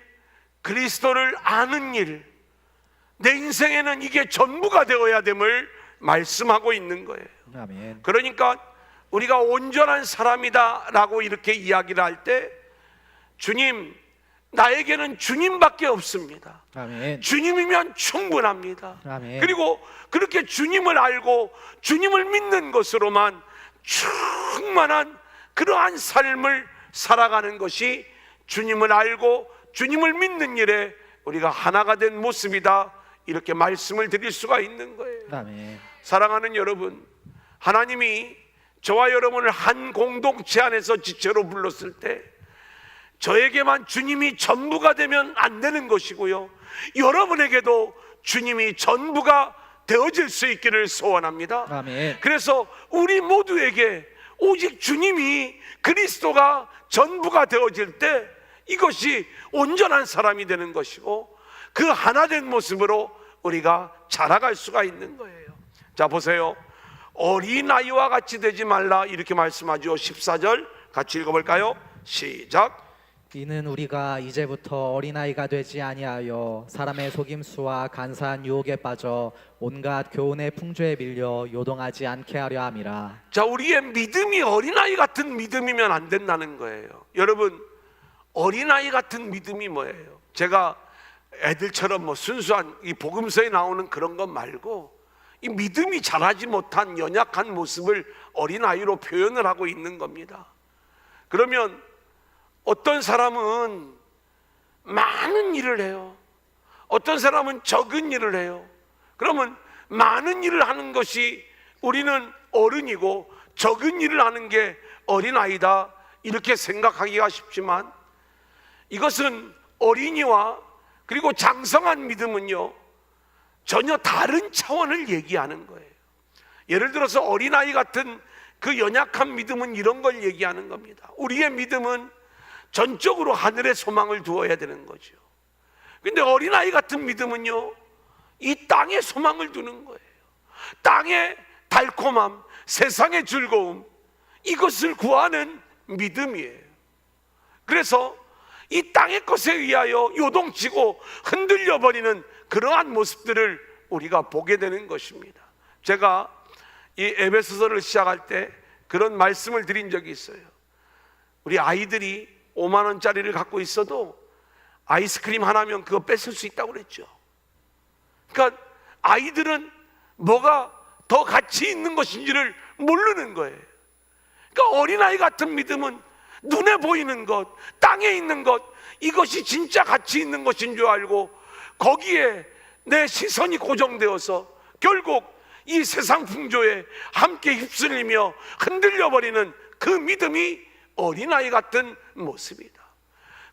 그리스도를 아는 일, 내 인생에는 이게 전부가 되어야 됨을 말씀하고 있는 거예요. 아멘. 그러니까 우리가 온전한 사람이다 라고 이렇게 이야기를 할 때, 주님, 나에게는 주님밖에 없습니다. 아멘. 주님이면 충분합니다. 아멘. 그리고 그렇게 주님을 알고 주님을 믿는 것으로만 충만한 그러한 삶을 살아가는 것이 주님을 알고 주님을 믿는 일에 우리가 하나가 된 모습이다, 이렇게 말씀을 드릴 수가 있는 거예요. 아멘. 사랑하는 여러분, 하나님이 저와 여러분을 한 공동체 안에서 지체로 불렀을 때 저에게만 주님이 전부가 되면 안 되는 것이고요, 여러분에게도 주님이 전부가 되어질 수 있기를 소원합니다. 아멘. 그래서 우리 모두에게 오직 주님이, 그리스도가 전부가 되어질 때 이것이 온전한 사람이 되는 것이고, 그 하나 된 모습으로 우리가 자라갈 수가 있는 거예요. 자, 보세요. 어린아이와 같이 되지 말라, 이렇게 말씀하죠. 14절 같이 읽어볼까요? 시작. 이는 우리가 이제부터 어린아이가 되지 아니하여 사람의 속임수와 간사한 유혹에 빠져 온갖 교훈의 풍조에 밀려 요동하지 않게 하려 함이라. 자, 우리의 믿음이 어린아이 같은 믿음이면 안 된다는 거예요. 여러분, 어린아이 같은 믿음이 뭐예요? 제가 애들처럼 뭐 순수한 이 복음서에 나오는 그런 것 말고, 이 믿음이 자라지 못한 연약한 모습을 어린아이로 표현을 하고 있는 겁니다. 그러면 어떤 사람은 많은 일을 해요. 어떤 사람은 적은 일을 해요. 그러면 많은 일을 하는 것이 우리는 어른이고 적은 일을 하는 게 어린아이다, 이렇게 생각하기가 쉽지만, 이것은 어린이와 그리고 장성한 믿음은요, 전혀 다른 차원을 얘기하는 거예요. 예를 들어서 어린아이 같은 그 연약한 믿음은 이런 걸 얘기하는 겁니다. 우리의 믿음은 전적으로 하늘에 소망을 두어야 되는 거죠. 근데 어린아이 같은 믿음은요, 이 땅에 소망을 두는 거예요. 땅의 달콤함, 세상의 즐거움, 이것을 구하는 믿음이에요. 그래서 이 땅의 것에 의하여 요동치고 흔들려 버리는 그러한 모습들을 우리가 보게 되는 것입니다. 제가 이 에베소서를 시작할 때 그런 말씀을 드린 적이 있어요. 우리 아이들이 5만 원짜리를 갖고 있어도 아이스크림 하나면 그거 뺏을 수 있다고 그랬죠. 그러니까 아이들은 뭐가 더 가치 있는 것인지를 모르는 거예요. 그러니까 어린아이 같은 믿음은 눈에 보이는 것, 땅에 있는 것, 이것이 진짜 가치 있는 것인 줄 알고 거기에 내 시선이 고정되어서 결국 이 세상 풍조에 함께 휩쓸리며 흔들려버리는 그 믿음이 어린아이 같은 모습이다.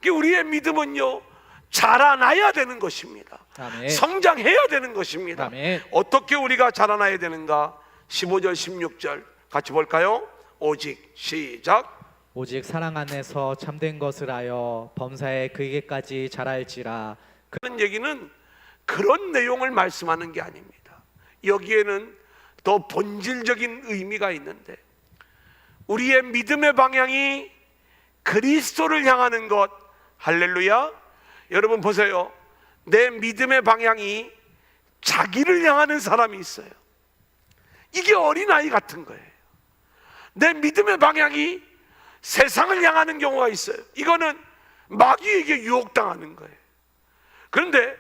우리의 믿음은요, 자라나야 되는 것입니다. 아멘. 성장해야 되는 것입니다. 아멘. 어떻게 우리가 자라나야 되는가? 15절 16절 같이 볼까요? 오직 시작. 오직 사랑 안에서 참된 것을 하여 범사에 그에게까지 자랄지라. 그런 얘기는 그런 내용을 말씀하는 게 아닙니다. 여기에는 더 본질적인 의미가 있는데, 우리의 믿음의 방향이 그리스도를 향하는 것. 할렐루야. 여러분 보세요. 내 믿음의 방향이 자기를 향하는 사람이 있어요. 이게 어린아이 같은 거예요. 내 믿음의 방향이 세상을 향하는 경우가 있어요. 이거는 마귀에게 유혹당하는 거예요. 그런데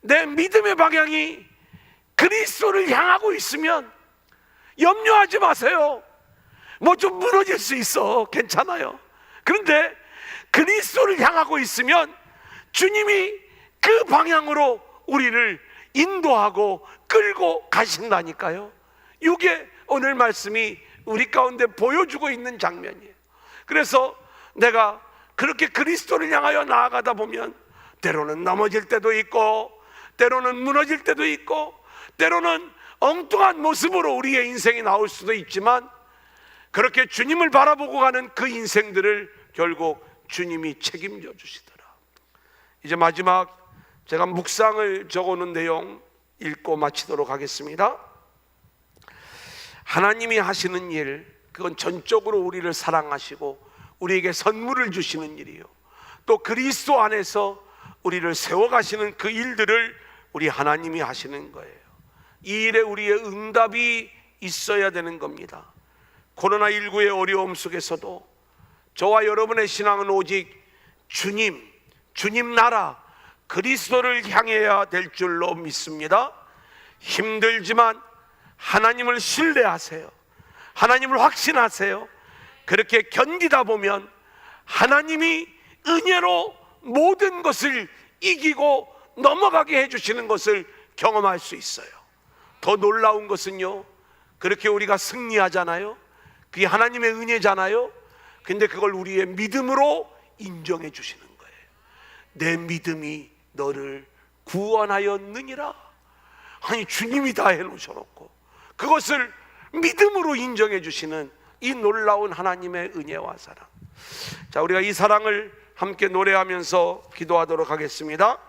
내 믿음의 방향이 그리스도를 향하고 있으면 염려하지 마세요. 뭐 좀 무너질 수 있어. 괜찮아요. 그런데 그리스도를 향하고 있으면 주님이 그 방향으로 우리를 인도하고 끌고 가신다니까요. 이게 오늘 말씀이 우리 가운데 보여주고 있는 장면이에요. 그래서 내가 그렇게 그리스도를 향하여 나아가다 보면 때로는 넘어질 때도 있고, 때로는 무너질 때도 있고, 때로는 엉뚱한 모습으로 우리의 인생이 나올 수도 있지만, 그렇게 주님을 바라보고 가는 그 인생들을 결국 주님이 책임져 주시더라. 이제 마지막 제가 묵상을 적어놓은 내용 읽고 마치도록 하겠습니다. 하나님이 하시는 일, 그건 전적으로 우리를 사랑하시고 우리에게 선물을 주시는 일이요, 또 그리스도 안에서 우리를 세워가시는 그 일들을 우리 하나님이 하시는 거예요. 이 일에 우리의 응답이 있어야 되는 겁니다. 코로나19의 어려움 속에서도 저와 여러분의 신앙은 오직 주님 나라 그리스도를 향해야 될 줄로 믿습니다. 힘들지만 하나님을 신뢰하세요. 하나님을 확신하세요. 그렇게 견디다 보면 하나님이 은혜로 모든 것을 이기고 넘어가게 해주시는 것을 경험할 수 있어요. 더 놀라운 것은요, 그렇게 우리가 승리하잖아요. 그게 하나님의 은혜잖아요. 근데 그걸 우리의 믿음으로 인정해 주시는 거예요. 내 믿음이 너를 구원하였느니라. 아니, 주님이 다 해놓으셔놓고 그것을 믿음으로 인정해 주시는 이 놀라운 하나님의 은혜와 사랑. 자, 우리가 이 사랑을 함께 노래하면서 기도하도록 하겠습니다.